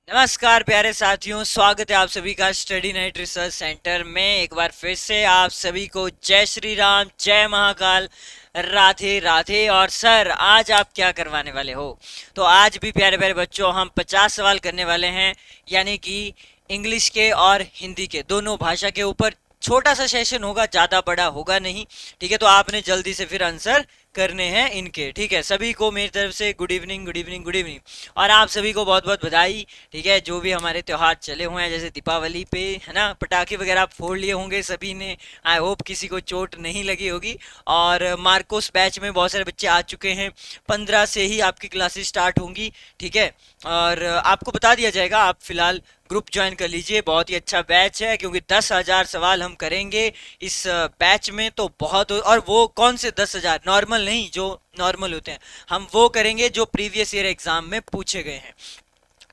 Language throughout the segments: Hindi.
नमस्कार प्यारे साथियों, स्वागत है आप सभी का स्टडी नाइट रिसर्च सेंटर में। एक बार फिर से आप सभी को जय श्री राम, जय महाकाल, राधे राधे। और सर, आज आप क्या करवाने वाले हो? तो आज भी प्यारे प्यारे बच्चों, हम 50 सवाल करने वाले हैं, यानी कि इंग्लिश के और हिंदी के दोनों भाषा के ऊपर। छोटा सा सेशन होगा, ज़्यादा बड़ा होगा नहीं, ठीक है? तो आपने जल्दी से फिर आंसर करने हैं इनके, ठीक है? सभी को मेरी तरफ से good evening, good evening, good evening. और आप सभी को बहुत बहुत बधाई, ठीक है? जो भी हमारे त्योहार चले हुए हैं, जैसे दीपावली पे, है ना, पटाखे वगैरह आप फोड़ लिए होंगे सभी ने। आई होप किसी को चोट नहीं लगी होगी। और मार्कोस बैच में बहुत सारे बच्चे आ चुके हैं। 15 से ही आपकी क्लासेस स्टार्ट होंगी, ठीक है? और आपको बता दिया जाएगा, आप फिलहाल ग्रुप ज्वाइन कर लीजिए। बहुत ही अच्छा बैच है, क्योंकि 10,000 सवाल हम करेंगे इस बैच में। तो बहुत, और वो कौन से 10,000? नॉर्मल नहीं, जो नॉर्मल होते हैं हम वो करेंगे जो प्रीवियस ईयर एग्जाम में पूछे गए हैं,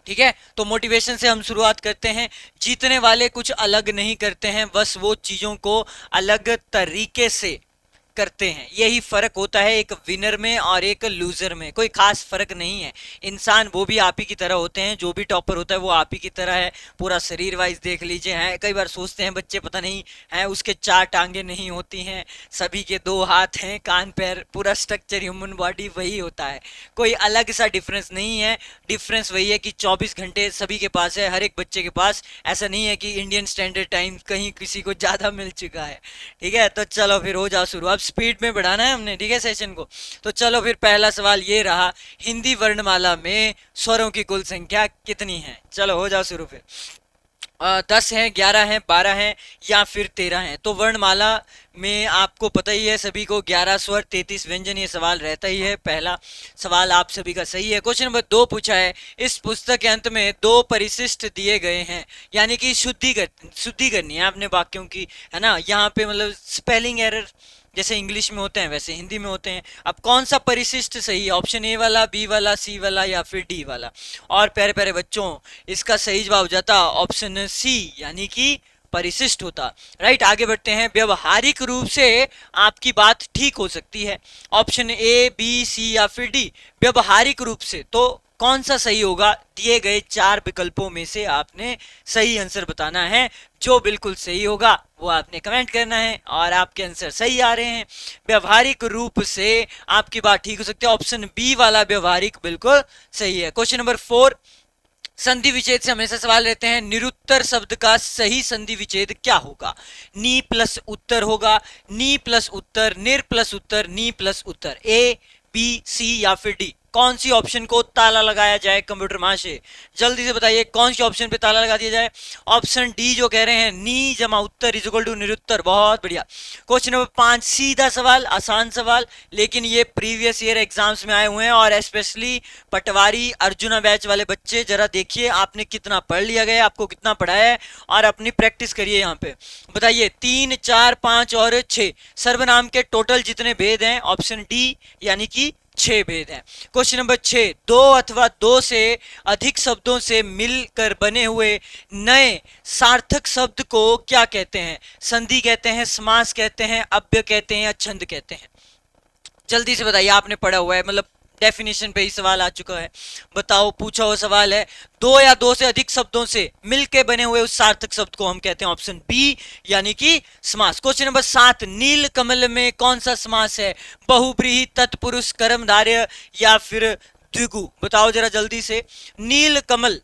ठीक है? तो मोटिवेशन से हम शुरुआत करते हैं। जीतने वाले कुछ अलग नहीं करते हैं, बस वो चीज़ों को अलग तरीके से करते हैं। यही फर्क होता है एक विनर में और एक लूजर में। कोई खास फर्क नहीं है। इंसान वो भी आप ही की तरह होते हैं, जो भी टॉपर होता है वो आप ही की तरह है। पूरा शरीर वाइज देख लीजिए, हैं कई बार सोचते हैं बच्चे पता नहीं हैं उसके 4 टांगे नहीं होती हैं, सभी के 2 हाथ हैं, कान पैर, पूरा स्ट्रक्चर ह्यूमन बॉडी वही होता है। कोई अलग सा डिफरेंस नहीं है। डिफरेंस वही है कि 24 घंटे सभी के पास है, हर एक बच्चे के पास। ऐसा नहीं है कि इंडियन स्टैंडर्ड टाइम कहीं किसी को ज़्यादा मिल चुका है, ठीक है? तो चलो फिर हो जाओ शुरू। अब स्पीड में बढ़ाना है हमने, ठीक है, सेशन को। तो चलो फिर पहला सवाल ये रहा, हिंदी वर्णमाला में स्वरों की कुल संख्या कितनी है? चलो हो जाओ शुरू फिर। 10 हैं, 11 हैं, 12 हैं, या फिर 13 हैं? तो वर्णमाला में आपको पता ही है सभी को, 11 स्वर, 33 व्यंजन, ये सवाल रहता ही है। पहला सवाल आप सभी का सही है। क्वेश्चन नंबर 2 पूछा है, इस पुस्तक के अंत में 2 परिशिष्ट दिए गए हैं, यानी कि शुद्धि करनी है आपने वाक्यों की, है ना? यहाँ पे मतलब स्पेलिंग एरर जैसे इंग्लिश में होते हैं वैसे हिंदी में होते हैं। अब कौन सा परिशिष्ट सही है? ऑप्शन ए वाला, बी वाला, सी वाला, या फिर डी वाला? और प्यारे प्यारे बच्चों, इसका सही जवाब हो जाता ऑप्शन सी, यानी कि परिशिष्ट होता। राइट, आगे बढ़ते हैं। व्यवहारिक रूप से आपकी बात ठीक हो सकती है। ऑप्शन ए, बी, सी या फिर डी। व्यवहारिक रूप से तो कौन सा सही होगा? दिए गए 4 विकल्पों में से आपने सही आंसर बताना है। जो बिल्कुल सही होगा वो आपने कमेंट करना है, और आपके आंसर सही आ रहे हैं। व्यवहारिक रूप से आपकी बात ठीक हो सकती है, ऑप्शन बी वाला व्यवहारिक बिल्कुल सही है। क्वेश्चन नंबर 4, संधि विच्छेद से हमेशा सवाल रहते हैं। निरुत्तर शब्द का सही संधि विच्छेद क्या होगा? नी प्लस उत्तर होगा, नी प्लस उत्तर, निर प्लस उत्तर, नी प्लस उत्तर। ए, बी, सी या फिर डी? कौन सी ऑप्शन को ताला लगाया जाए कंप्यूटर महाशय? जल्दी से बताइए, कौन सी ऑप्शन पे ताला लगा दिया जाए? ऑप्शन डी जो कह रहे हैं, नी जमा उत्तर इज इक्वल टू निरुत्तर। बहुत बढ़िया। क्वेश्चन नंबर 5, सीधा सवाल, आसान सवाल, लेकिन ये प्रीवियस ईयर एग्जाम्स में आए हुए हैं। और स्पेशली पटवारी अर्जुना बैच वाले बच्चे, जरा देखिए आपने कितना पढ़ लिया गया, आपको कितना पढ़ा है, और अपनी प्रैक्टिस करिए। यहाँ पे बताइए 3, 4, 5 और 6 सर्वनाम के टोटल जितने भेद हैं? ऑप्शन डी, यानी कि 6 भेद हैं। क्वेश्चन नंबर 6, 2 अथवा 2 से अधिक शब्दों से मिलकर बने हुए नए सार्थक शब्द को क्या कहते हैं? संधि कहते हैं, समास कहते हैं, अव्यय कहते हैं, या छंद कहते हैं? जल्दी से बताइए, आपने पढ़ा हुआ है, मतलब डेफिनेशन पे ही सवाल आ चुका है। बताओ, पूछा हुआ सवाल है। 2 या 2 से अधिक शब्दों से मिलके बने हुए उस सार्थक शब्द को हम कहते हैं ऑप्शन बी, यानी कि समास। क्वेश्चन नंबर 7, नील कमल में कौन सा समास है? बहुब्रीहि, तत्पुरुष, कर्मधारय या फिर द्विगु? बताओ जरा जल्दी से, नील कमल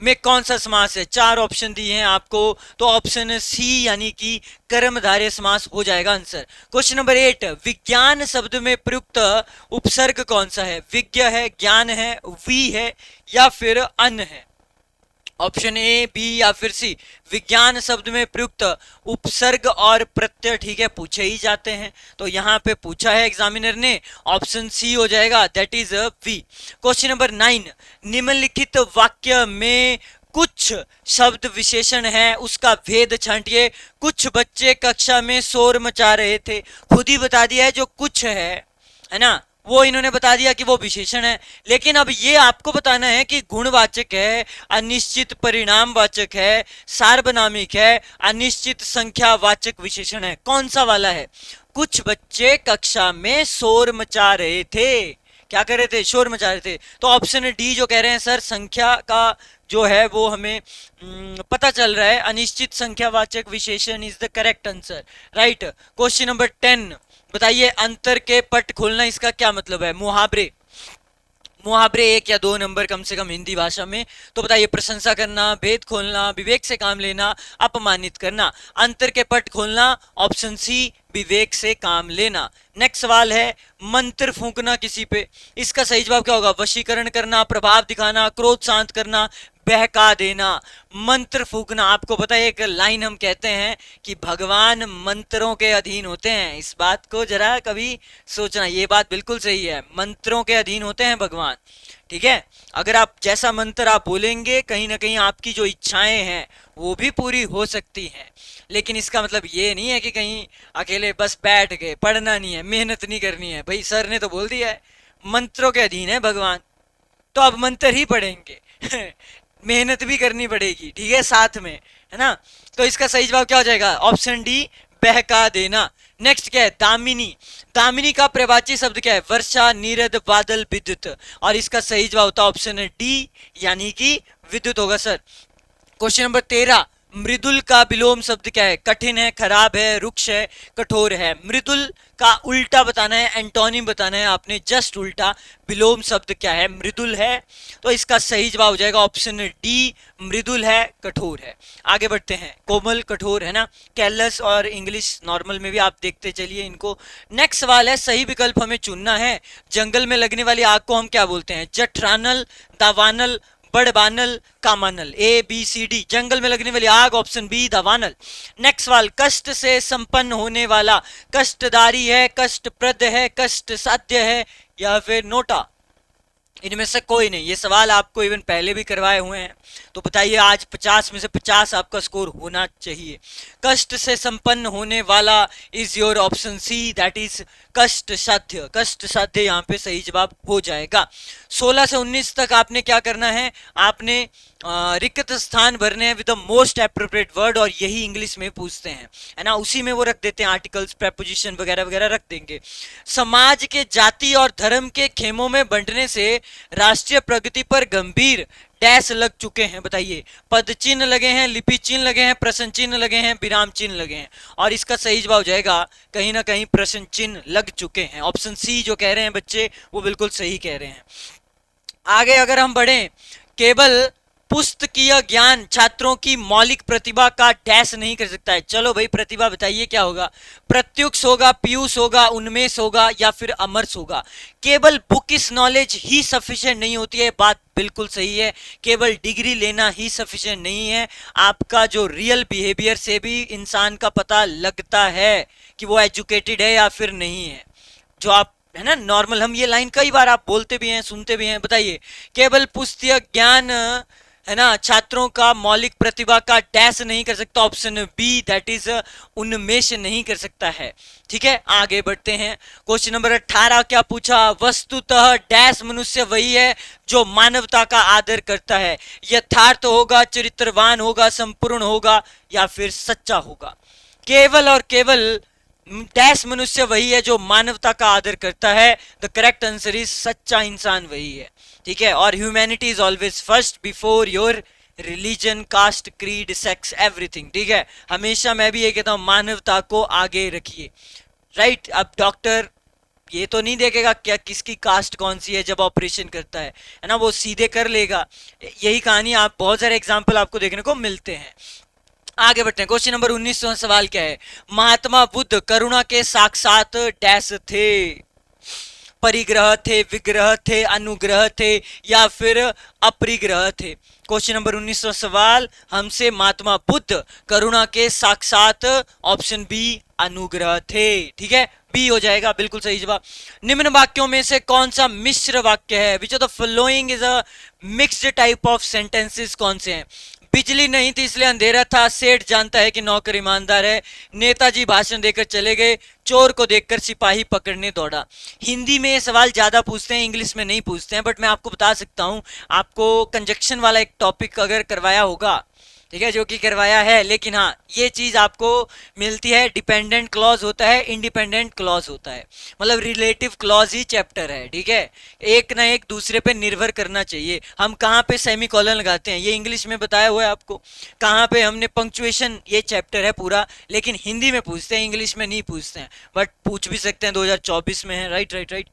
में कौन सा समास है? 4 ऑप्शन दिए हैं आपको, तो ऑप्शन सी, यानी कि कर्मधारय समास हो जाएगा आंसर। क्वेश्चन नंबर 8, विज्ञान शब्द में प्रयुक्त उपसर्ग कौन सा है? विज्ञ है, ज्ञान है, वी है, या फिर अन है? ऑप्शन ए, बी या फिर सी? विज्ञान शब्द में प्रयुक्त उपसर्ग और प्रत्यय, ठीक है, पूछे ही जाते हैं, तो यहाँ पे पूछा है एग्जामिनर ने, ऑप्शन सी हो जाएगा, that is B. Question number 9, निम्नलिखित वाक्य में कुछ शब्द विशेषण है, उसका भेद छांटिए। कुछ बच्चे कक्षा में शोर मचा रहे थे, खुद ही बता दिया है जो कुछ है ना, वो इन्होंने बता दिया कि वो विशेषण है। लेकिन अब ये आपको बताना है कि गुणवाचक है, अनिश्चित परिणामवाचक है, सार्वनामिक है, अनिश्चित संख्यावाचक विशेषण है, कौन सा वाला है? कुछ बच्चे कक्षा में शोर मचा रहे थे, क्या कर रहे थे, शोर मचा रहे थे। तो ऑप्शन डी जो कह रहे हैं सर, संख्या का जो है वो हमें पता चल रहा है, अनिश्चित संख्यावाचक विशेषण is the correct answer, right. Question number 10, बताइए अंतर के पट खोलना इसका क्या मतलब है। मुहावरे, मुहावरे 1 या 2 नंबर कम से कम हिंदी भाषा में। तो बताइए, प्रशंसा करना, भेद खोलना, विवेक से काम लेना, अपमानित करना। अंतर के पट खोलना, ऑप्शन सी विवेक से काम लेना। नेक्स्ट सवाल है, मंत्र फूंकना किसी पे, इसका सही जवाब क्या होगा। वशीकरण करना, प्रभाव दिखाना, क्रोध शांत करना, बहका देना। मंत्र फूंकना, आपको पता है एक लाइन हम कहते हैं कि भगवान मंत्रों के अधीन होते हैं। इस बात को जरा कभी सोचना, ये बात बिल्कुल सही है, मंत्रों के अधीन होते हैं भगवान, ठीक है। अगर आप जैसा मंत्र आप बोलेंगे, कहीं ना कहीं आपकी जो इच्छाएं हैं वो भी पूरी हो सकती हैं। लेकिन इसका मतलब ये नहीं है कि कहीं अकेले बस बैठ गए, पढ़ना नहीं है, मेहनत नहीं करनी है। भाई सर ने तो बोल दिया है मंत्रों के अधीन है भगवान, तो अब मंत्र ही पढ़ेंगे मेहनत भी करनी पड़ेगी, ठीक है, साथ में, है ना। तो इसका सही जवाब क्या हो जाएगा, ऑप्शन डी बहका देना। नेक्स्ट क्या है, दामिनी। दामिनी का प्रवाची शब्द क्या है, वर्षा, नीरद, बादल, विद्युत। और इसका सही जवाब होता है ऑप्शन डी, यानी कि विद्युत होगा सर। क्वेश्चन नंबर 13, मृदुल का विलोम शब्द क्या है। कठिन है, खराब है, रुक्ष है, कठोर है। मृदुल का उल्टा बताना है, एंटोनिम बताना है आपने, जस्ट उल्टा। विलोम शब्द क्या है, मृदुल है। तो इसका सही जवाब हो जाएगा ऑप्शन डी, मृदुल है, कठोर है। आगे बढ़ते हैं, कोमल, कठोर, है ना, कैलस और इंग्लिश नॉर्मल में भी आप देखते चलिए इनको। नेक्स्ट सवाल है, सही विकल्प हमें चुनना है। जंगल में लगने वाली आग को हम क्या बोलते हैं, जठरानल, दावानल, बड़बानल, कामानल। ए बी सी डी, जंगल में लगने वाली आग, ऑप्शन बी दावानल। नेक्स्ट सवाल, कष्ट से संपन्न होने वाला, कष्टदारी है, कष्टप्रद है, कष्ट साध्य है, या फिर नोटा। इनमें से कोई नहीं। ये सवाल आपको इवन पहले भी करवाए हुए हैं। तो बताइए, आज 50 में से 50 आपका स्कोर होना चाहिए। कष्ट से संपन्न होने वाला is your option C, that is कष्ट साध्य। कष्ट साध्य यहाँ पे सही जवाब हो जाएगा। 16 से 19 तक आपने क्या करना है, आपने रिक्त स्थान भरने हैं with the most appropriate word, और यही इंग्लिश में पूछते हैं, है ना, उसी में वो रख देते हैं, आर्टिकल्स, प्रेपोजिशन वगैरह वगैरह रख देंगे। समाज के जाति और धर्म के खेमों में बंटने से राष्ट्रीय प्रगति पर गंभीर डैश लग चुके हैं। बताइए, पद चिन्ह लगे हैं, लिपि चिन्ह लगे हैं, प्रश्न चिन्ह लगे हैं, विराम चिन्ह लगे हैं। और इसका सही जवाब हो जाएगा कहीं ना कहीं प्रश्न चिन्ह लग चुके हैं। ऑप्शन सी जो कह रहे हैं बच्चे, वो बिल्कुल सही कह रहे हैं। आगे अगर हम बढ़े, केवल पुस्तकीय ज्ञान छात्रों की मौलिक प्रतिभा का डैश नहीं कर सकता है। चलो भाई, प्रतिभा बताइए क्या होगा, प्रत्युक्ष होगा, पीयूष होगा, उन्मेष होगा, या फिर अमरस होगा। केवल बुकिश नॉलेज ही सफिशिएंट नहीं होती है, बात बिल्कुल सही है। केवल डिग्री लेना ही सफिशिएंट नहीं है, आपका जो रियल बिहेवियर से भी इंसान का पता लगता है कि वो एजुकेटेड है या फिर नहीं है। जो आप, है ना, नॉर्मल, हम ये लाइन कई बार आप बोलते भी हैं, सुनते भी हैं। बताइए, केवल पुस्तकीय ज्ञान, है ना, छात्रों का मौलिक प्रतिभा का डैश नहीं कर सकता, ऑप्शन बी, दैट इज उन्मेष नहीं कर सकता है। ठीक है, आगे बढ़ते हैं। क्वेश्चन नंबर 18 क्या पूछा, वस्तुतः डैश मनुष्य वही है जो मानवता का आदर करता है। यथार्थ होगा, चरित्रवान होगा, संपूर्ण होगा, या फिर सच्चा होगा। केवल और केवल डैश मनुष्य वही है जो मानवता का आदर करता है। द करेक्ट आंसर इज सच्चा इंसान वही है। ठीक है, और humanity is always first before your religion, caste, creed, sex, everything. ठीक है, हमेशा मैं भी ये कहता हूं, मानवता को आगे रखिए, राइट। अब डॉक्टर ये तो नहीं देखेगा क्या किसकी कास्ट कौन सी है जब ऑपरेशन करता है ना, वो सीधे कर लेगा। यही कहानी आप, बहुत सारे एग्जाम्पल आपको देखने को मिलते हैं। आगे बढ़ते हैं। क्वेश्चन नंबर 19 सवाल क्या है, महात्मा बुद्ध करुणा के साक्षात डैश थे। परिग्रह थे, विग्रह थे, अनुग्रह थे, या फिर अपरिग्रह थे। क्वेश्चन नंबर 19 सवाल हमसे, महात्मा बुद्ध करुणा के साक्षात, ऑप्शन बी अनुग्रह थे। ठीक है, बी हो जाएगा बिल्कुल सही जवाब। निम्न वाक्यों में से कौन सा मिश्र वाक्य है, which of the following is a mixed type of sentences, कौन से हैं। बिजली नहीं थी इसलिए अंधेरा था, सेठ जानता है कि नौकर ईमानदार है, नेताजी भाषण देकर चले गए, चोर को देखकर सिपाही पकड़ने दौड़ा। हिंदी में ये सवाल ज्यादा पूछते हैं, इंग्लिश में नहीं पूछते हैं, बट मैं आपको बता सकता हूं, आपको कंजक्शन वाला एक टॉपिक अगर करवाया होगा ठीक है, जो कि करवाया है। लेकिन हाँ, ये चीज आपको मिलती है, डिपेंडेंट क्लॉज होता है, इंडिपेंडेंट क्लॉज होता है, मतलब रिलेटिव क्लॉज ही चैप्टर है। ठीक है, एक ना एक दूसरे पे निर्भर करना चाहिए। हम कहाँ पे सेमी कॉलन लगाते हैं ये इंग्लिश में बताया हुआ है आपको, कहाँ पे हमने पंक्चुएशन, ये चैप्टर है पूरा। लेकिन हिंदी में पूछते हैं, इंग्लिश में नहीं पूछते हैं, बट पूछ भी सकते हैं, 2024 में है। राइट राइट राइट,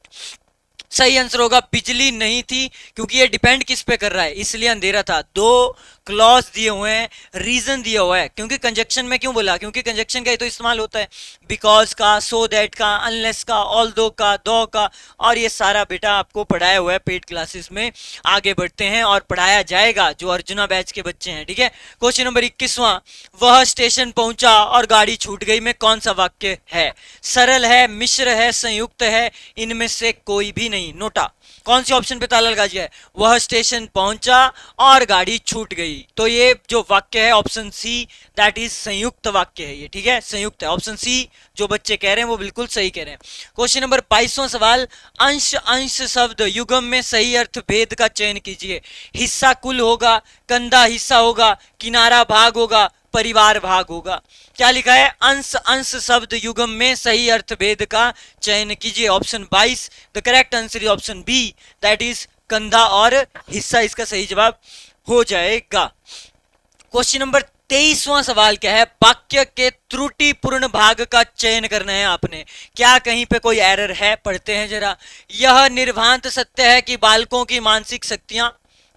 सही आंसर होगा बिजली नहीं थी, क्योंकि ये डिपेंड किस पे कर रहा है, इसलिए अंधेरा था। दो क्लॉज दिए हुए हैं, रीजन दिया हुआ है। क्योंकि कंजक्शन में क्यों बोला, क्योंकि कंजक्शन का ही तो इस्तेमाल होता है, बिकॉज का, सो दैट का, अनलेस का, ऑल दो का, दो का, और ये सारा बेटा आपको पढ़ाया हुआ है पेड क्लासेस में। आगे बढ़ते हैं और पढ़ाया जाएगा जो अर्जुना बैच के बच्चे हैं। ठीक है, क्वेश्चन नंबर 21वां, वह स्टेशन पहुंचा और गाड़ी छूट गई में कौन सा वाक्य है? सरल है, मिश्र है, संयुक्त है, इनमें से कोई भी नहीं। नोटा, कौन सी ऑप्शन पे ताला लगा दिया है? वह स्टेशन पहुंचा और गाड़ी छूट गई। तो ये जो वाक्य है ऑप्शन सी, दैट इज संयुक्त वाक्य है ये। ठीक है, संयुक्त है। ऑप्शन सी जो बच्चे कह रहे हैं वो बिल्कुल सही कह रहे हैं। क्वेश्चन नंबर 22वां सवाल, अंश अंश शब्द युगम में सही अर्थ भेद का चयन कीजिए। हिस्सा कुल होगा, कंधा हिस्सा होगा, किनारा भाग होगा, परिवार भाग होगा। क्या लिखा है? अंश अंश शब्द युगम में सही अर्थ भेद का चयन कीजिए। Option 22, the correct answer is option B, that is कंधा और हिस्सा इसका सही जवाब हो जाएगा। क्वेश्चन नंबर 23वां सवाल क्या है? वाक्य के त्रुटिपूर्ण भाग का चयन करना है आपने। क्या कहीं पे कोई एरर है? पढ़ते हैं जरा। यह निर्भांत सत्य है कि बालकों की मानसिक शक्तियां,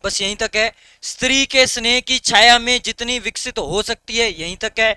बस यहीं तक है। स्त्री के स्नेह की छाया में जितनी विकसित हो सकती है, यहीं तक है।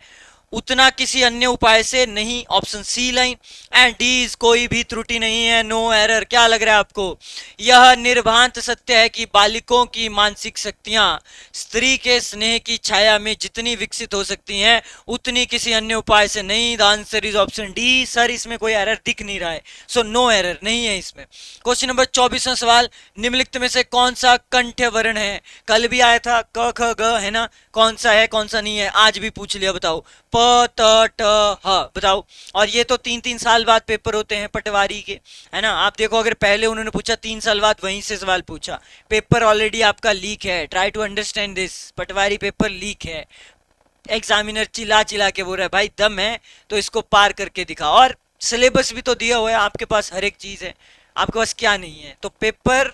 उतना किसी अन्य उपाय से नहीं, option C line. And D is कोई भी त्रुटि नहीं है, नो एरर। क्या लग रहा है आपको? यह निर्भांत सत्य है कि बालिकों की मानसिक शक्तियां स्त्री के स्नेह की छाया में जितनी विकसित हो सकती हैं, उतनी किसी अन्य उपाय से नहीं। The answer is option D. Sir इसमें कोई एरर दिख नहीं रहा है, सो नो एरर नहीं है इसमें। क्वेश्चन नंबर 24वां सवाल, निम्नलिखित में से कौन सा कंठ्य वर्ण है? कल भी आया था, क ख ग है ना, कौन सा है कौन सा नहीं है, आज भी पूछ लिया। बताओ, प त ट ह, बताओ। और ये तो 3-3 साल बाद पेपर होते हैं पटवारी के, है ना। आप देखो, अगर पहले उन्होंने पूछा 3 साल बाद, वहीं से सवाल पूछा, पेपर ऑलरेडी आपका लीक है। Try to understand this, Patwari paper leak है। एग्जामिनर चिल्ला चिल्ला के बोल रहा है, भाई दम है तो इसको पार करके दिखा। और सिलेबस भी तो दिया हुआ है आपके पास, हर एक चीज है आपके पास, क्या नहीं है? तो पेपर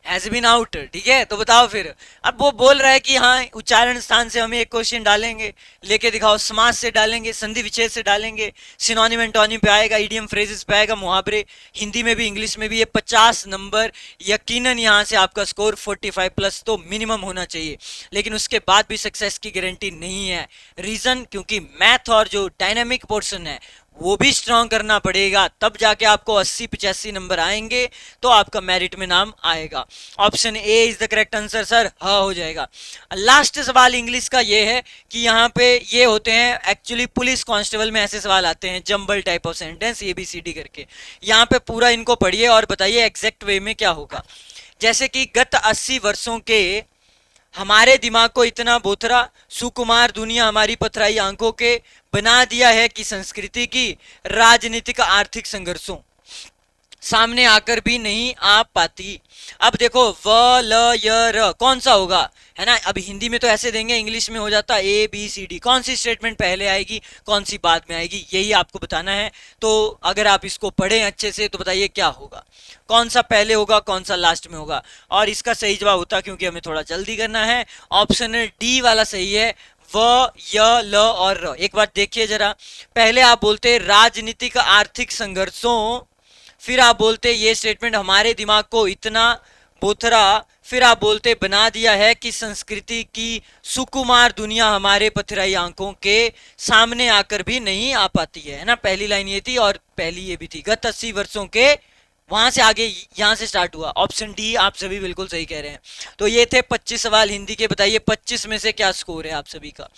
हैज बीन आउट। ठीक है, तो बताओ फिर। अब वो बोल रहा है कि हाँ, उच्चारण स्थान से हम एक क्वेश्चन डालेंगे, लेके दिखाओ। समास से डालेंगे, संधि विच्छेद से डालेंगे, सिनोनिम एंटोनिम पे आएगा, इडियम फ्रेजेस पे आएगा, मुहावरे हिंदी में भी इंग्लिश में भी। ये 50 नंबर यकीनन यहाँ से आपका स्कोर 45 प्लस तो मिनिमम होना चाहिए। लेकिन उसके बाद भी सक्सेस की गारंटी नहीं है। रीजन, क्योंकि मैथ और जो डायनामिक पोर्शन है वो भी स्ट्रॉन्ग करना पड़ेगा, तब जाके आपको 80-85 नंबर आएंगे, तो आपका मेरिट में नाम आएगा। Option A is the correct answer sir, हाँ हो जाएगा। लास्ट सवाल इंग्लिश का ये है कि यहाँ पे ये होते हैं एक्चुअली पुलिस कांस्टेबल में, ऐसे सवाल आते हैं jumble type of sentence, ABCD करके। यहाँ पे पूरा इनको पढ़िए और बताइए एग्जैक्ट वे में क्या होगा। जैसे कि गत 80 वर्षों के हमारे दिमाग को इतना बोथरा, सुकुमार दुनिया हमारी पथराई आंखों के बना दिया है कि संस्कृति की राजनीतिक आर्थिक संघर्षों सामने आकर भी नहीं आ पाती। अब देखो, व ल य र कौन सा होगा, है ना। अब हिंदी में तो ऐसे देंगे, इंग्लिश में हो जाता ABCD। कौन सी स्टेटमेंट पहले आएगी, कौन सी बाद में आएगी, यही आपको बताना है। तो अगर आप इसको पढ़ें अच्छे से तो बताइए क्या होगा, कौन सा पहले होगा, कौन सा लास्ट में होगा। और इसका सही जवाब होता, क्योंकि हमें थोड़ा जल्दी करना है, ऑप्शन डी वाला सही है, व य ल और र। एक बार देखिए जरा, पहले आप बोलते राजनीतिक आर्थिक संघर्षों, फिर आप बोलते ये स्टेटमेंट हमारे दिमाग को इतना बोथरा, फिर आप बोलते बना दिया है कि संस्कृति की सुकुमार दुनिया हमारे पथराई आंखों के सामने आकर भी नहीं आ पाती है ना। पहली लाइन ये थी और पहली ये भी थी, गत 80 वर्षों के, वहां से आगे यहां से स्टार्ट हुआ। ऑप्शन डी आप सभी बिल्कुल सही कह रहे हैं। तो ये थे 25 सवाल हिंदी के। बताइए 25 में से क्या स्कोर है आप सभी का?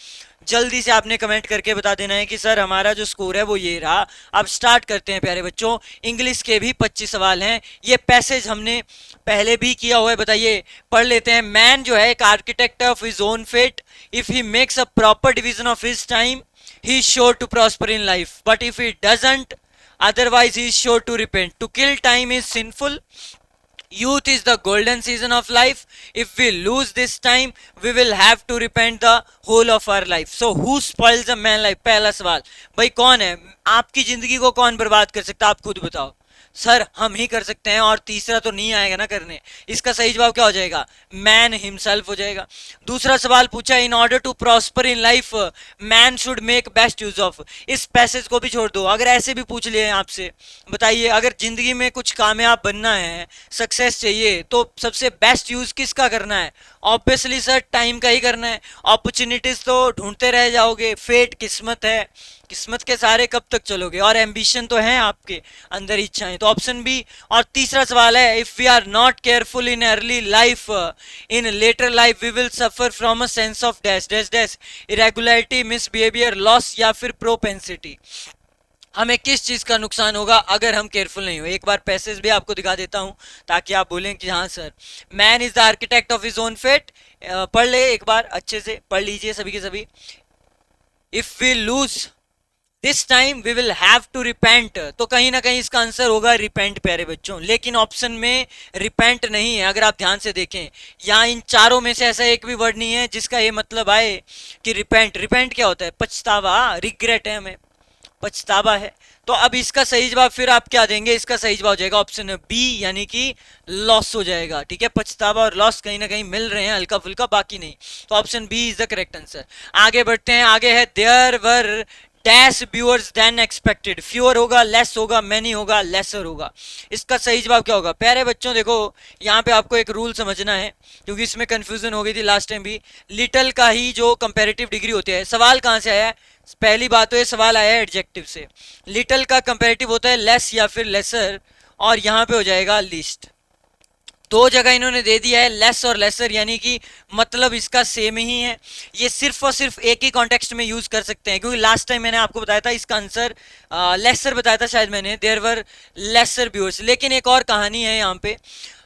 जल्दी से आपने कमेंट करके बता देना है कि सर हमारा जो स्कोर है वो ये रहा। अब स्टार्ट करते हैं प्यारे बच्चों। इंग्लिश के भी 25 सवाल हैं। ये पैसेज हमने पहले भी किया हुआ है, बताइए पढ़ लेते हैं। मैन जो है एक architect of his own fate, if he makes a proper division of his time he is sure to prosper in life, but if he doesn't otherwise he is sure to repent. To kill time is sinful, Youth is the golden season of life. If we lose this time, we will have to repent the whole of our life. So who spoils a man life? पहला सवाल, भाई कौन है आपकी जिंदगी को कौन बर्बाद कर सकता है? आप खुद बताओ। सर हम ही कर सकते हैं, और तीसरा तो नहीं आएगा ना करने। इसका सही जवाब क्या हो जाएगा? मैन हिमसेल्फ हो जाएगा। दूसरा सवाल पूछा, in order to prosper in life man should make best use of. इस पैसेज को भी छोड़ दो, अगर ऐसे भी पूछ लिए आपसे, बताइए अगर जिंदगी में कुछ कामयाब बनना है, सक्सेस चाहिए, तो सबसे बेस्ट यूज किसका करना है? ऑब्वियसली सर टाइम का ही करना है। अपॉर्चुनिटीज तो ढूंढते रह जाओगे, फेट किस्मत है, किस्मत के सारे कब तक चलोगे? और एम्बिशन तो है आपके अंदर, इच्छाएं, तो ऑप्शन बी। और तीसरा सवाल है, if we are not careful in early life, in later life we will suffer from a sense of dash dash dash, irregularity, misbehaviour, loss या फिर प्रोपेंसिटी। हमें किस चीज का नुकसान होगा अगर हम केयरफुल नहीं हो? एक बार पैसेज भी आपको दिखा देता हूं ताकि आप बोलें कि हाँ sir. Man is the architect of his own fate. पढ़ ले एक बार, अच्छे से पढ़ लीजिए सभी के सभी। If we lose this time we will have to repent, तो कहीं ना कहीं इसका आंसर होगा रिपेंट प्यारे बच्चों। लेकिन ऑप्शन में रिपेंट नहीं है। अगर आप ध्यान से देखें, यहाँ इन चारों में से ऐसा एक भी वर्ड नहीं है जिसका ये मतलब आए कि रिपेंट। रिपेंट क्या होता है? पछतावा, रिग्रेट है, हमें पछतावा है। तो अब इसका सही जवाब फिर आप क्या देंगे? इसका सही जवाब हो जाएगा ऑप्शन बी, यानी कि लॉस हो जाएगा। ठीक है, पछतावा और लॉस कहीं ना कहीं मिल रहे हैं हल्का फुल्का, बाकी नहीं। तो option B is the correct answer. आगे बढ़ते हैं, आगे है there were dash viewers than expected. Fewer होगा, लेस होगा, मैनी होगा, लेसर होगा। इसका सही जवाब क्या होगा? प्यारे बच्चों देखो, यहाँ पे आपको एक रूल समझना है, क्योंकि इसमें कंफ्यूजन हो गई थी लास्ट टाइम भी। लिटल का ही जो कंपैरेटिव डिग्री होती है, सवाल कहाँ से आया है? पहली बात तो ये सवाल आया है एडजेक्टिव से। लिटल का कंपैरेटिव होता है लेस या फिर लेसर, और यहाँ पे हो जाएगा लिस्ट। दो जगह इन्होंने दे दिया है लेस और लेसर, यानी कि मतलब इसका सेम ही है। ये सिर्फ और सिर्फ एक ही कॉन्टेक्स्ट में यूज कर सकते हैं, क्योंकि लास्ट टाइम मैंने आपको बताया था इसका आंसर लेसर बताया था शायद मैंने, देयर वर लेसर व्यूअर्स। लेकिन एक और कहानी है यहाँ पे,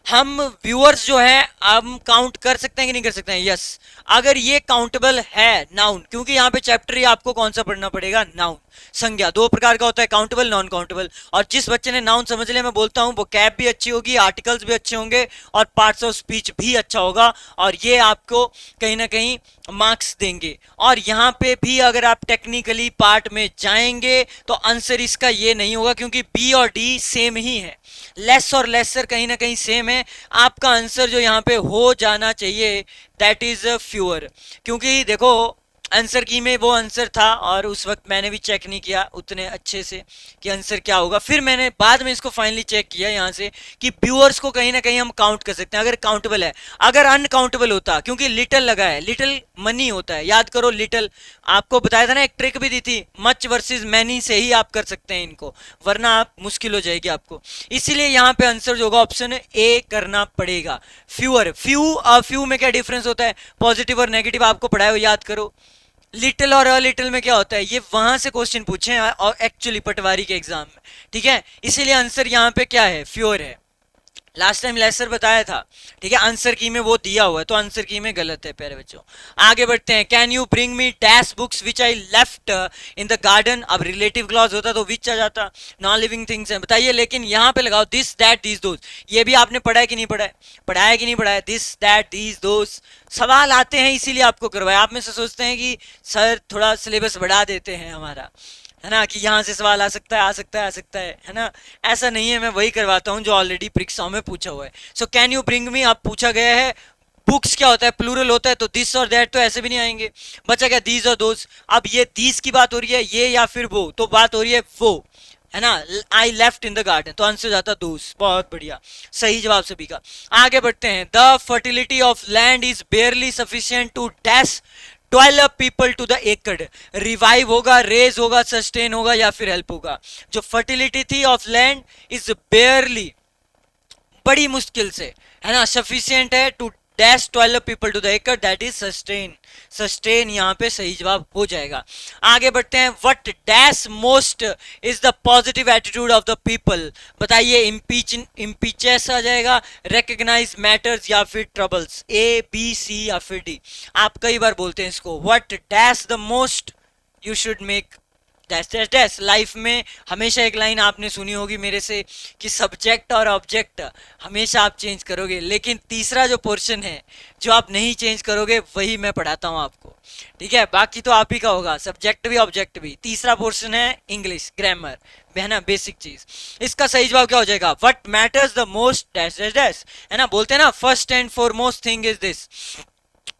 हम व्यूअर्स जो है हम काउंट कर सकते हैं कि नहीं कर सकते हैं? यस, अगर ये काउंटेबल है नाउन, क्योंकि यहाँ पे चैप्टर ही आपको कौन सा पढ़ना पड़ेगा? नाउन। संज्ञा दो प्रकार का होता है, काउंटेबल, नॉन काउंटेबल। और जिस बच्चे ने नाउन समझ लिया, मैं बोलता हूँ वो कैब भी अच्छी होगी, आर्टिकल्स भी अच्छे होंगे, और पार्ट्स ऑफ स्पीच भी अच्छा होगा, और ये आपको कहीं ना कहीं मार्क्स देंगे। और यहाँ पे भी अगर आप टेक्निकली पार्ट में जाएंगे तो आंसर इसका ये नहीं होगा, क्योंकि बी और डी सेम ही है, लेस और लेसर कहीं ना कहीं सेम है। आपका आंसर जो यहाँ पे हो जाना चाहिए दैट इज फ्यूअर, क्योंकि देखो आंसर की में वो आंसर था, और उस वक्त मैंने भी चेक नहीं किया उतने अच्छे से कि आंसर क्या होगा। फिर मैंने बाद में इसको फाइनली चेक किया यहाँ से कि व्यूअर्स को कहीं ना कहीं हम काउंट कर सकते हैं अगर काउंटेबल है। अगर अनकाउंटेबल होता, क्योंकि लिटिल लगा है, लिटिल मनी होता है, याद करो लिटिल आपको बताया था ना, एक ट्रिक भी दी थी, मच वर्सेस मैनी से ही आप कर सकते हैं इनको, वरना आप मुश्किल हो जाएगी आपको। इसीलिए यहाँ पे आंसर जो होगा ऑप्शन ए करना पड़ेगा, फ्यूअर। फ्यू में क्या डिफरेंस होता है? पॉजिटिव और नेगेटिव आपको पढ़ाया हो, याद करो। लिटिल और अ लिटिल में क्या होता है? ये वहां से क्वेश्चन पूछे हैं और एक्चुअली पटवारी के एग्जाम में, ठीक है। इसीलिए आंसर यहाँ पे क्या है? फ्योर है। लास्ट टाइम लेसर बताया था, ठीक है, आंसर की में वो दिया हुआ है, तो आंसर की में गलत है प्यारे बच्चों। आगे बढ़ते हैं, can you bring me dash books which I left in the garden. अब रिलेटिव क्लॉज होता तो विच आ जाता, नॉन लिविंग थिंग्स है, बताइए। लेकिन यहाँ पे लगाओ दिस दैट दीज दोज। ये भी आपने पढ़ा है कि नहीं पढ़ा है? पढ़ा है कि नहीं पढ़ा है? दिस दैट दीज दोज सवाल आते हैं, इसीलिए आपको करवाया। आप में से सोचते हैं कि सर थोड़ा सिलेबस बढ़ा देते हैं हमारा, है ना, कि यहाँ से सवाल आ सकता है, आ सकता है, आ सकता है ना। ऐसा नहीं है, मैं वही करवाता हूँ जो ऑलरेडी परीक्षाओं में पूछा हुआ है। So can you bring me आप पूछा गया है, बुक्स क्या होता है? प्लूरल होता है, तो दिस और दैट तो ऐसे भी नहीं आएंगे। बचा क्या? दीज और दोज। अब ये दीज की बात हो रही है, ये या फिर वो, तो बात हो रही है वो, है ना। I left in the garden, तो आंसर जाता दोस। बहुत बढ़िया, सही जवाब सभी का। आगे बढ़ते हैं, the fertility of land is barely sufficient to dash 12 people to the acre. Revive होगा, रेज होगा, सस्टेन होगा या फिर हेल्प होगा? जो फर्टिलिटी थी ऑफ लैंड इज बेयरली, बड़ी मुश्किल से, है ना, सफिशियंट है to dash 12 people to the acre, that is sustain. Sustain यहाँ पे सही जवाब हो जाएगा। आगे बढ़ते हैं, what dash most is the positive attitude of the people. बताइए, इम्पीचेस आ जाएगा, रिकग्नाइज मैटर्स या फिर ट्रबल्स, ए बी सी या फिर डी। आप कई बार बोलते हैं इसको, what dash the most you should make dash dash dash. Life में हमेशा एक लाइन आपने सुनी होगी मेरे से कि सब्जेक्ट और ऑब्जेक्ट हमेशा आप चेंज करोगे, लेकिन तीसरा जो पोर्शन है जो आप नहीं चेंज करोगे वही मैं पढ़ाता हूँ आपको, ठीक है। बाकी तो आप ही का होगा, सब्जेक्ट भी ऑब्जेक्ट भी। तीसरा पोर्शन है इंग्लिश ग्रामर, है ना, बेसिक चीज। इसका सही जवाब क्या हो जाएगा? What matters the most dash dash dash, है ना, बोलते हैं ना first and foremost thing is this.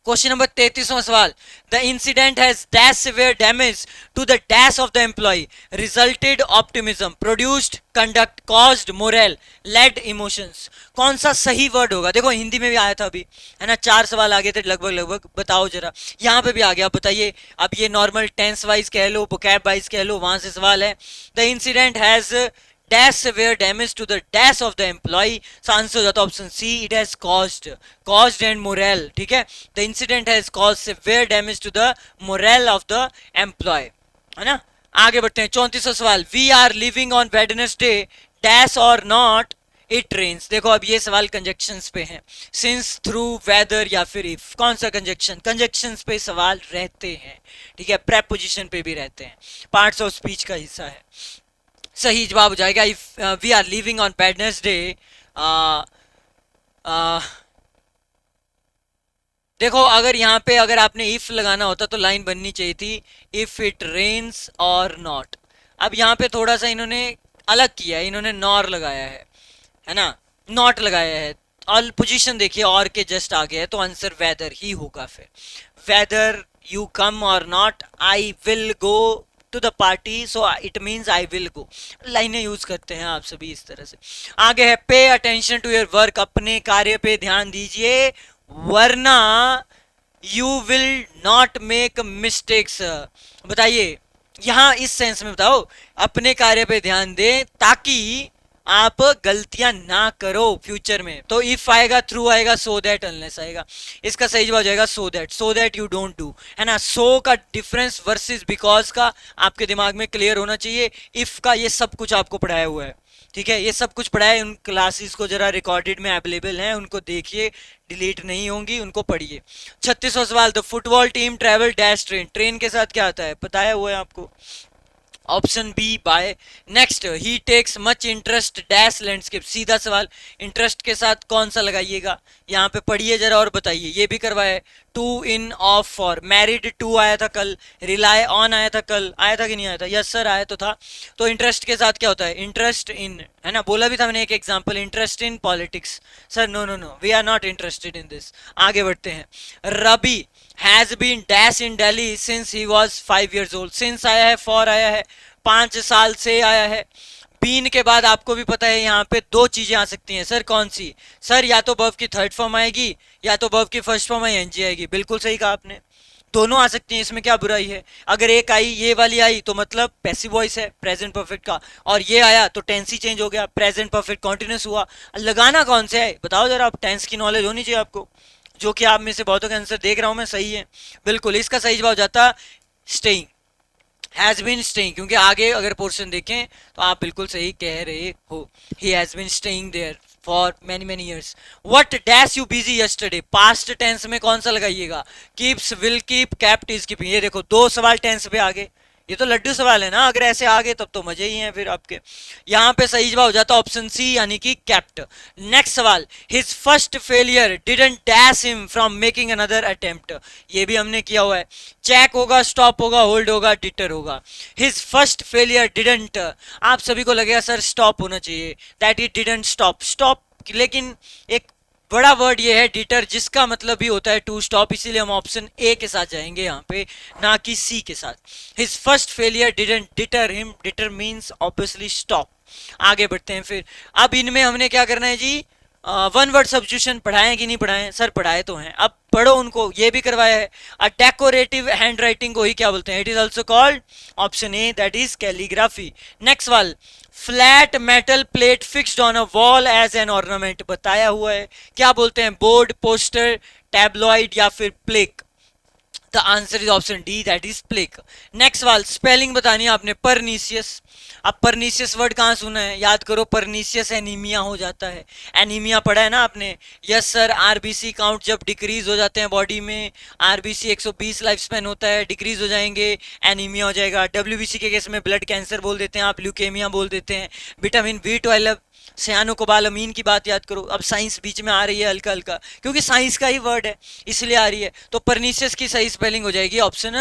Question number 33वां सवाल, the incident has dash severe damage to the dash of the employ, resulted optimism, produced conduct, caused moral, led emotions. कौन सा सही वर्ड होगा? देखो हिंदी में भी आया था अभी, है ना, 4 सवाल आ गए थे लगभग लगभग, बताओ जरा। यहाँ पे भी आ गया, आप बताइए। अब ये नॉर्मल टेंस वाइज कह लो, वोकैब वाइज कह लो, वहां से सवाल है। The incident has dash severe damage to the dash of the employee, so answer हो जाता है option C, it has caused and morale, ठीक है। the incident has caused severe damage to the morale of the employee, है ना। आगे बढ़ते हैं, 34वां सवाल, we are living on Wednesday dash or not it rains. देखो अब ये सवाल कंजक्शंस पे है, सिंस, थ्रू, वेदर या फिर इफ। कौन सा कंजक्शन? कंजक्शंस पे सवाल रहते हैं, ठीक है, प्रेपोजिशन पे भी रहते हैं, पार्ट्स ऑफ स्पीच का हिस्सा है। सही जवाब हो जाएगा if we are living on Wednesday. देखो अगर यहाँ पे अगर आपने इफ लगाना होता तो लाइन बननी चाहिए थी, इफ इट रेन्स और नॉट। अब यहाँ पे थोड़ा सा इन्होंने अलग किया है, इन्होंने नॉर लगाया है ना, नॉट लगाया है। और पोजीशन देखिए और के जस्ट आगे है, तो आंसर वेदर ही होगा। फिर वेदर यू कम और नॉट, I will go to the party, so it means I will go. लाइनें यूज करते हैं आप सभी इस तरह से। आगे है, pay attention to your work, अपने कार्य पे ध्यान दीजिए वरना you will not make mistakes. बताइए यहां इस सेंस में बताओ, अपने कार्य पे ध्यान दें ताकि आप गलतियां ना करो फ्यूचर में। तो इफ आएगा, थ्रू आएगा, सो दैट, अनलेस आएगा। इसका सही जवाब जाएगा so that you don't do, है ना। सो का डिफरेंस वर्सेस बिकॉज का आपके दिमाग में क्लियर होना चाहिए। इफ का ये सब कुछ आपको पढ़ाया हुआ है, ठीक है, ये सब कुछ पढ़ा है। उन क्लासेस को जरा रिकॉर्डेड में अवेलेबल हैं, उनको देखिए, डिलीट नहीं होंगी, उनको पढ़िए। 36वां सवाल, the football team travel dash train, train के साथ क्या आता है बताया हुआ है आपको, option B by. Next, he takes much interest dash landscape, सीधा सवाल, इंटरेस्ट के साथ कौन सा लगाइएगा, यहाँ पे पढ़िए जरा और बताइए। ये भी करवाया, to, in, of, for. Married to आया था कल, रिलाई ऑन आया था कल, आया था कि नहीं आया था? यस सर आया तो था। तो इंटरेस्ट के साथ क्या होता है? इंटरेस्ट इन, है ना, बोला भी था मैंने एक example, interest in politics. Sir no no no, we are not interested in this. आगे बढ़ते हैं, Rabi has been dash in Delhi since he was 5 years old। Since आया है, फॉर आया है, 5 साल से आया है। बीन के बाद आपको भी पता है यहाँ पे 2 चीजें आ सकती हैं। सर कौन सी? सर या तो वर्ब की थर्ड फॉर्म आएगी या तो वर्ब की फर्स्ट फॉर्म आएगी, आएगी। बिल्कुल सही कहा आपने, दोनों आ सकती हैं, इसमें क्या बुराई है? अगर एक आई, ये वाली आई, तो मतलब पैसिव वॉइस है प्रेजेंट परफेक्ट का, और ये आया तो टेंस ही चेंज हो गया, प्रेजेंट परफेक्ट कॉन्टिन्यूस हुआ। लगाना कौन से है बताओ जरा, आप टेंस की नॉलेज होनी चाहिए आपको, जो कि आप में से बहुतों के आंसर देख रहा हूं मैं सही है। बिल्कुल, इसका सही जवाब जाता स्टेइंग, हैज बीन स्टेइंग, क्योंकि आगे अगर पोर्शन देखें तो आप बिल्कुल सही कह रहे हो, he has been staying there for many many years. What dash you busy yesterday, past tense में कौन सा लगाइएगा? Keeps, will keep, kept, is keeping. ये देखो 2 सवाल टेंस पे आगे, ये तो लड्डू सवाल है ना, अगर ऐसे आगे तब तो मजे ही हैं फिर आपके। यहाँ पे सही जवाब हो जाता ऑप्शन सी, यानी कि कैप्ट। नेक्स्ट सवाल, his first failure didn't dash him from making another attempt. ये भी हमने किया हुआ है, चेक होगा, स्टॉप होगा, होल्ड होगा, डिटर होगा। हिज फर्स्ट फेलियर डिडंट, आप सभी को लगेगा सर स्टॉप होना चाहिए, that it didn't stop, stop, लेकिन एक बड़ा वर्ड ये है डिटर, जिसका मतलब भी होता है टू स्टॉप, इसीलिए हम ऑप्शन ए के साथ जाएंगे यहाँ पे, ना कि सी के साथ। His first failure didn't deter him, deter means obviously stop. आगे बढ़ते हैं फिर, अब इनमें हमने क्या करना है जी, वन वर्ड सब्स्टिट्यूशन पढ़ाए कि नहीं पढ़ाए? सर पढ़ाए तो हैं, अब पढ़ो उनको, ये भी करवाया है। अ डेकोरेटिव हैंड राइटिंग को ही क्या बोलते हैं? It is also called option A, that is calligraphy. Next सवाल, flat metal plate fixed on a wall as an ornament, बताया हुआ है, क्या बोलते हैं? बोर्ड, पोस्टर, टैबलॉइड या फिर plaque. The the answer is option D, that is plague. Next सवाल, स्पेलिंग बतानी है आपने, परनीसियस। अब परनीसियस वर्ड कहाँ सुना है, याद करो, परनीसियस एनीमिया हो जाता है। एनीमिया पढ़ा है ना आपने? यस सर, आरबीसी काउंट जब डिक्रीज हो जाते हैं बॉडी में, आरबीसी 120 लाइफ स्पैन होता है, डिक्रीज हो जाएंगे, एनीमिया हो जाएगा। डब्ल्यूबीसी के केस में ब्लड कैंसर बोल देते हैं, आप ल्यूकेमिया बोल देते हैं। विटामिन B12, सियानोकोबालामीन की बात याद करो। अब साइंस बीच में आ रही है हल्का हल्का, क्योंकि साइंस का ही वर्ड है इसलिए आ रही है। तो परनीसियस की सही स्पेलिंग हो जाएगी ऑप्शन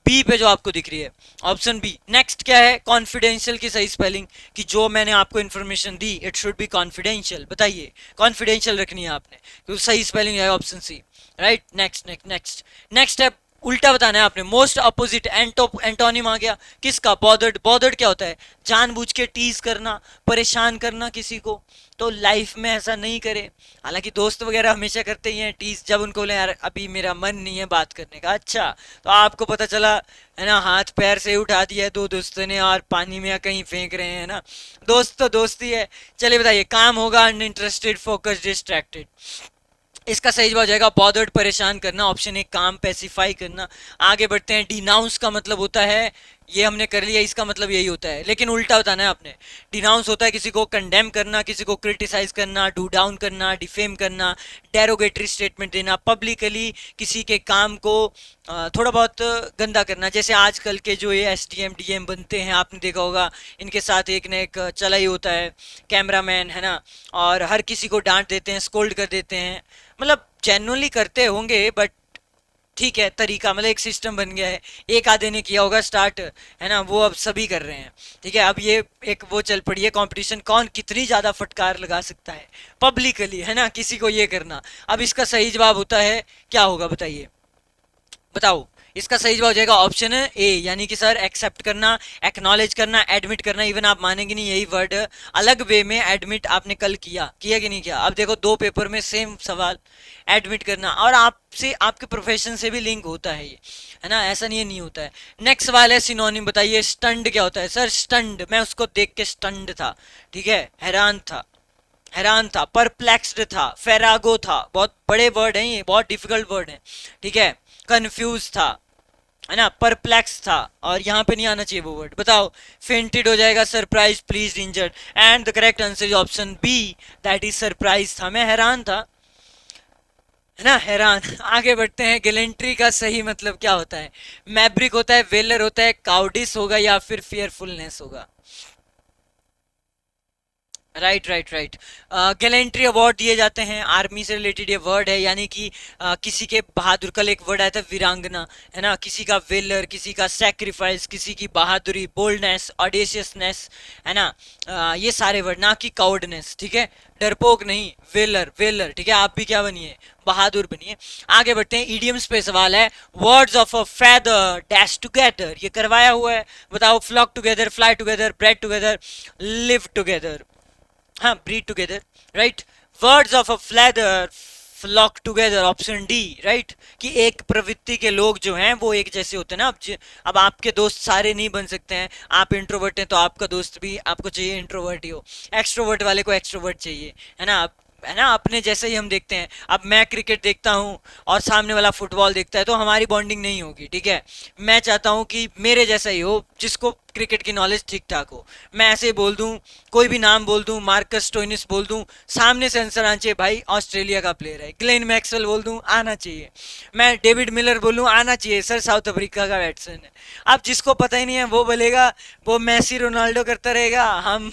बी पे जो आपको दिख रही है, ऑप्शन बी। नेक्स्ट क्या है, कॉन्फिडेंशियल की सही स्पेलिंग, कि जो मैंने आपको इन्फॉर्मेशन दी इट शुड बी कॉन्फिडेंशियल। बताइए, कॉन्फिडेंशियल रखनी है आपने, तो सही स्पेलिंग है option C. Right, next next next next है, उल्टा बताना है आपने। मोस्ट अपोजिट, एंटोनिम आ गया किसका, बॉदर्ड। बॉदर्ड क्या होता है, जानबूझ के टीज करना, परेशान करना किसी को। तो लाइफ में ऐसा नहीं करे। हालांकि दोस्त वगैरह हमेशा करते ही हैं टीज, जब उनको बोले यार अभी मेरा मन नहीं है बात करने का, अच्छा तो आपको पता चला है ना, हाथ पैर से उठा दिया दो दोस्तों ने और पानी में या कहीं फेंक रहे हैं ना। दोस्त तो दोस्ती है। चलिए बताइए, काम होगा अनइंटरेस्टेड, फोकस, डिस्ट्रैक्टेड। इसका सही जवाब हो जाएगा बॉदर्ड, परेशान करना, ऑप्शन ए, काम, पैसिफाई करना। आगे बढ़ते हैं, डिनाउंस का मतलब होता है, ये हमने कर लिया, इसका मतलब यही होता है, लेकिन उल्टा बताना है आपने। डिनाउंस होता है किसी को कंडेम करना, किसी को क्रिटिसाइज करना, डू डाउन करना, डिफेम करना, डेरोगेटरी स्टेटमेंट देना, पब्लिकली किसी के काम को थोड़ा बहुत गंदा करना। जैसे आजकल के जो ये SDM DM बनते हैं, आपने देखा होगा, इनके साथ एक न एक चला ही होता है, कैमरामैन है ना, और हर किसी को डांट देते हैं, स्कोल्ड कर देते हैं। मतलब जेन्युइनली करते होंगे बट ठीक है, तरीका मतलब एक सिस्टम बन गया है। एक आधे ने किया होगा स्टार्ट, है ना, वो अब सभी कर रहे हैं। ठीक है, अब ये एक वो चल पड़ी है कंपटीशन, कौन कितनी ज्यादा फटकार लगा सकता है पब्लिकली, है ना, किसी को ये करना। अब इसका सही जवाब होता है, क्या होगा बताइए, बताओ। इसका सही जवाब हो जाएगा ऑप्शन ए, यानी कि सर एक्सेप्ट करना, एक्नॉलेज करना, एडमिट करना। इवन आप मानेंगे नहीं, यही वर्ड अलग वे में एडमिट आपने कल किया किया कि नहीं किया। अब देखो, दो पेपर में सेम सवाल, एडमिट करना, और आपसे आपके प्रोफेशन से भी लिंक होता है ये, है ना, ऐसा नहीं है नहीं होता है। नेक्स्ट सवाल है, सिनोनिम बताइए। स्टंड क्या होता है सर? स्टंड, मैं उसको देख के स्टंड था, ठीक है, हैरान था, हैरान था, परप्लेक्स्ड था, फेरागो था, बहुत बड़े वर्ड हैं ये, बहुत डिफिकल्ट वर्ड है, ठीक है। कंफ्यूज था, है ना, परप्लेक्स था, और यहाँ पे नहीं आना चाहिए वो वर्ड। बताओ, फेंटेड हो जाएगा, surprise, please, injured, and the correct answer is option B, that is surprise था, मैं हैरान था, है ना, हैरान। आगे बढ़ते हैं, गैलेंट्री का सही मतलब क्या होता है? मैब्रिक होता है, वेलर होता है, काउडिस होगा, या फिर फियरफुलनेस होगा? Right right right, gallantry award दिए जाते हैं, आर्मी से रिलेटेड ये वर्ड है, यानी कि किसी के बहादुर, कल एक वर्ड आया था वीरांगना, है ना, किसी का वेलर, किसी का सेक्रीफाइस, किसी की बहादुरी, बोल्डनेस, ऑडेशियसनेस, है ना, ये सारे वर्ड, ना कि काउडनेस, ठीक है, डरपोक नहीं, वेलर, वेलर, ठीक है। आप भी क्या बनिए, बहादुर बनिए। आगे बढ़ते हैं, इडियम्स पे सवाल है। Words of a feather dash together, ये करवाया हुआ है, बताओ। Flock together, fly together, bread together, live together, हाँ, breed together, right. Words of a feather flock together, option D, right. कि एक प्रवृत्ति के लोग जो हैं वो एक जैसे होते हैं ना। अब आपके दोस्त सारे नहीं बन सकते हैं, आप इंट्रोवर्ट हैं तो आपका दोस्त भी आपको चाहिए इंट्रोवर्ट ही हो, एक्सट्रोवर्ट वाले को एक्सट्रोवर्ट चाहिए, है ना, है ना, अपने जैसे ही हम देखते हैं। अब मैं क्रिकेट देखता हूँ और सामने वाला फुटबॉल देखता है, तो हमारी बॉन्डिंग नहीं होगी, ठीक है। मैं चाहता हूँ कि मेरे जैसा ही हो, जिसको क्रिकेट की नॉलेज ठीक ठाक हो। मैं ऐसे ही बोल दूं, कोई भी नाम बोल दूं, मार्कस स्टोइनिस बोल दूं, सामने से आंसर आना चाहिए, भाई ऑस्ट्रेलिया का प्लेयर है। ग्लेन मैक्सवेल बोल दूं, आना चाहिए। मैं डेविड मिलर बोलूं, आना चाहिए, सर साउथ अफ्रीका का बैट्समैन है। अब जिसको पता ही नहीं है वो बोलेगा वो मेसी रोनाल्डो करता रहेगा, हम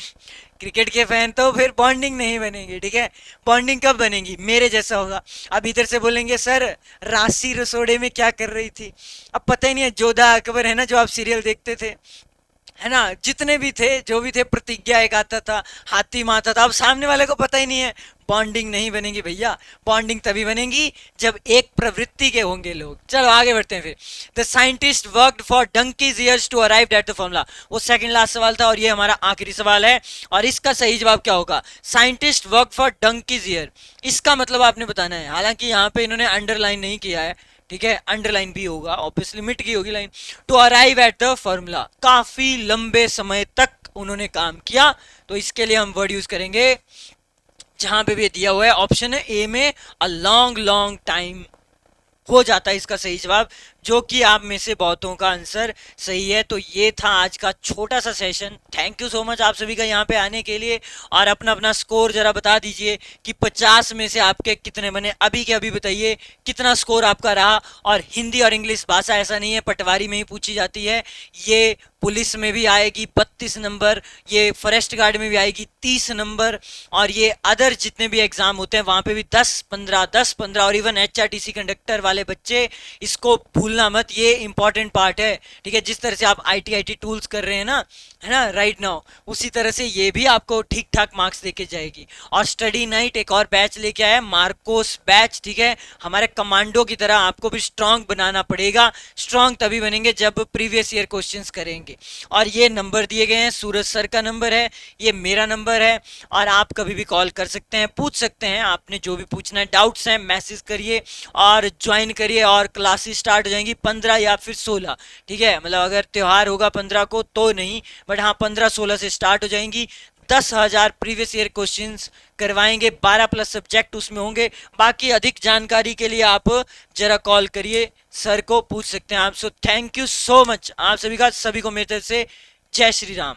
क्रिकेट के फैन, तो फिर बॉन्डिंग नहीं बनेगी, ठीक है। बॉन्डिंग कब बनेगी, मेरे जैसा होगा। अब इधर से बोलेंगे सर राशि रसोड़े में क्या कर रही थी, अब पता ही नहीं है, जोधा अकबर है ना, जो आप सीरियल देखते थे, है ना, जितने भी थे, जो भी थे, प्रतिज्ञा एक आता था, हाथी माता था, अब सामने वाले को पता ही नहीं है। बॉन्डिंग नहीं बनेगी भैया, बॉन्डिंग तभी बनेगी जब एक प्रवृत्ति के होंगे लोग। चलो आगे बढ़ते हैं फिर। The scientist worked for donkey's years to arrive at the formula, वो सेकंड लास्ट सवाल था और ये हमारा आखिरी सवाल है, और इसका सही जवाब क्या होगा? Scientist work for donkeys year, इसका मतलब आपने बताना है। हालांकि यहाँ पे इन्होंने अंडरलाइन नहीं किया है, ठीक है, अंडरलाइन भी होगा, ऑब्वियसली मिट की होगी line. To arrive at the formula, काफी लंबे समय तक उन्होंने काम किया, तो इसके लिए हम वर्ड यूज करेंगे जहां पे भी दिया हुआ है, ऑप्शन है ए में, अ लॉन्ग लॉन्ग टाइम, हो जाता है इसका सही जवाब, जो कि आप में से बहुतों का आंसर सही है। तो ये था आज का छोटा सा session. Thank you so much आप सभी का यहाँ पे आने के लिए। और अपना अपना स्कोर जरा बता दीजिए कि 50 में से आपके कितने बने, अभी के अभी बताइए कितना स्कोर आपका रहा। और हिंदी और इंग्लिश भाषा ऐसा नहीं है पटवारी में ही पूछी जाती है, ये पुलिस में भी आएगी 32 नंबर, ये फॉरेस्ट गार्ड में भी आएगी 30 नंबर, और ये अदर जितने भी एग्जाम होते हैं वहां पे भी 10-15 10-15, और इवन एचआरटीसी कंडक्टर वाले बच्चे, इसको भूलना मत, ये इंपॉर्टेंट पार्ट है। ठीक है, जिस तरह से आप आईटी टूल्स कर रहे हैं ना, है ना, राइट नाउ, उसी तरह से ये भी आपको ठीक ठाक मार्क्स देके जाएगी। और स्टडी नाइट एक और बैच लेके आया है, मार्कोस बैच। ठीक है, हमारे कमांडो की तरह आपको भी स्ट्रांग बनाना पड़ेगा। स्ट्रांग तभी बनेंगे जब प्रीवियस ईयर क्वेश्चंस करेंगे। और ये नंबर दिए गए हैं, सूरज सर का नंबर है, ये मेरा नंबर है, और आप कभी भी कॉल कर सकते हैं, पूछ सकते हैं, आपने जो भी पूछना है, डाउट्स हैं, मैसेज करिए और ज्वाइन करिए। और क्लासेस स्टार्ट हो जाएंगी 15 या फिर 16। ठीक है, मतलब अगर त्यौहार होगा 15 को तो नहीं, बट हाँ 15-16 से स्टार्ट हो जाएंगी। 10,000 प्रीवियस ईयर क्वेश्चंस करवाएंगे, 12+ सब्जेक्ट उसमें होंगे। बाकी अधिक जानकारी के लिए आप जरा कॉल करिए, सर को पूछ सकते हैं आप। So thank you so much आप सभी का, सभी को मेरी तरफ से जय श्री राम।